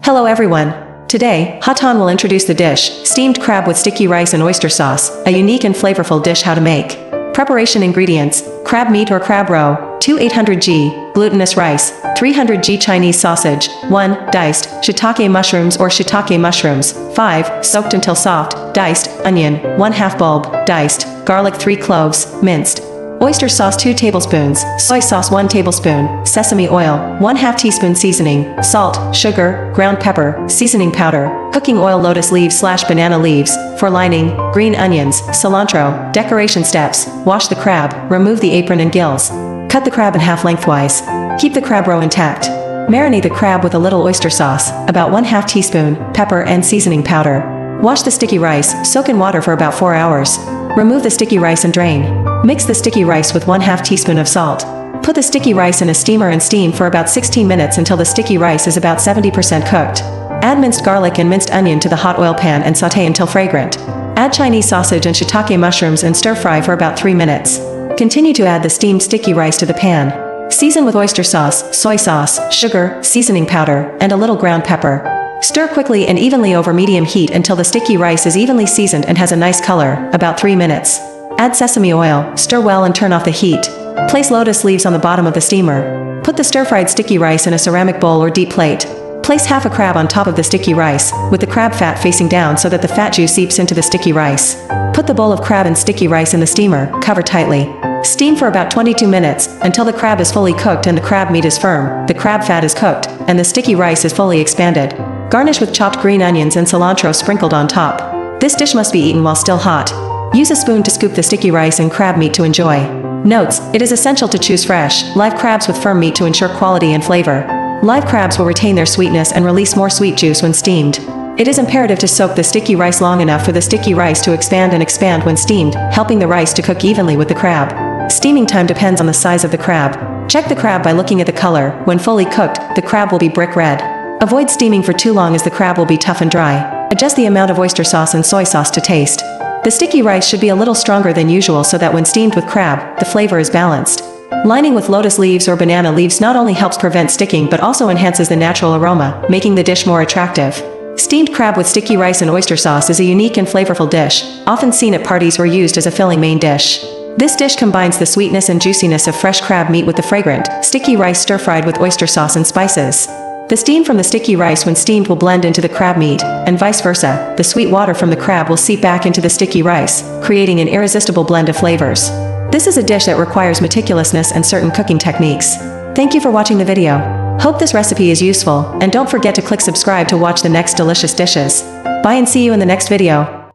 Hello everyone. Today, Hatan will introduce the dish, steamed crab with sticky rice and oyster sauce, a unique and flavorful dish. How to make. Preparation ingredients: crab meat or crab roe, 2 800g, glutinous rice, 300g Chinese sausage, 1 diced shiitake mushrooms or shiitake mushrooms, 5 soaked until soft, diced onion, 1/2 bulb, diced garlic, 3 cloves, minced. Oyster sauce 2 tablespoons, soy sauce 1 tablespoon, sesame oil, 1/2 teaspoon seasoning, salt, sugar, ground pepper, seasoning powder, cooking oil, lotus leaves / banana leaves, for lining, green onions, cilantro. Decoration steps: wash the crab, remove the apron and gills. Cut the crab in half lengthwise. Keep the crab roe intact. Marinate the crab with a little oyster sauce, about 1/2 teaspoon, pepper and seasoning powder. Wash the sticky rice, soak in water for about 4 hours. Remove the sticky rice and drain. Mix the sticky rice with 1/2 teaspoon of salt. Put the sticky rice in a steamer and steam for about 16 minutes until the sticky rice is about 70% cooked. Add minced garlic and minced onion to the hot oil pan and sauté until fragrant. Add Chinese sausage and shiitake mushrooms and stir-fry for about 3 minutes. Continue to add the steamed sticky rice to the pan. Season with oyster sauce, soy sauce, sugar, seasoning powder, and a little ground pepper. Stir quickly and evenly over medium heat until the sticky rice is evenly seasoned and has a nice color, about 3 minutes. Add sesame oil, stir well and turn off the heat. Place lotus leaves on the bottom of the steamer. Put the stir-fried sticky rice in a ceramic bowl or deep plate. Place half a crab on top of the sticky rice, with the crab fat facing down so that the fat juice seeps into the sticky rice. Put the bowl of crab and sticky rice in the steamer, cover tightly. Steam for about 22 minutes, until the crab is fully cooked and the crab meat is firm, the crab fat is cooked, and the sticky rice is fully expanded. Garnish with chopped green onions and cilantro sprinkled on top. This dish must be eaten while still hot. Use a spoon to scoop the sticky rice and crab meat to enjoy. Notes: it is essential to choose fresh, live crabs with firm meat to ensure quality and flavor. Live crabs will retain their sweetness and release more sweet juice when steamed. It is imperative to soak the sticky rice long enough for the sticky rice to expand when steamed, helping the rice to cook evenly with the crab. Steaming time depends on the size of the crab. Check the crab by looking at the color. When fully cooked, the crab will be brick red. Avoid steaming for too long as the crab will be tough and dry. Adjust the amount of oyster sauce and soy sauce to taste. The sticky rice should be a little stronger than usual so that when steamed with crab, the flavor is balanced. Lining with lotus leaves or banana leaves not only helps prevent sticking but also enhances the natural aroma, making the dish more attractive. Steamed crab with sticky rice and oyster sauce is a unique and flavorful dish, often seen at parties or used as a filling main dish. This dish combines the sweetness and juiciness of fresh crab meat with the fragrant, sticky rice stir-fried with oyster sauce and spices. The steam from the sticky rice when steamed will blend into the crab meat, and vice versa. The sweet water from the crab will seep back into the sticky rice, creating an irresistible blend of flavors. This is a dish that requires meticulousness and certain cooking techniques. Thank you for watching the video. Hope this recipe is useful, and don't forget to click subscribe to watch the next delicious dishes. Bye and see you in the next video.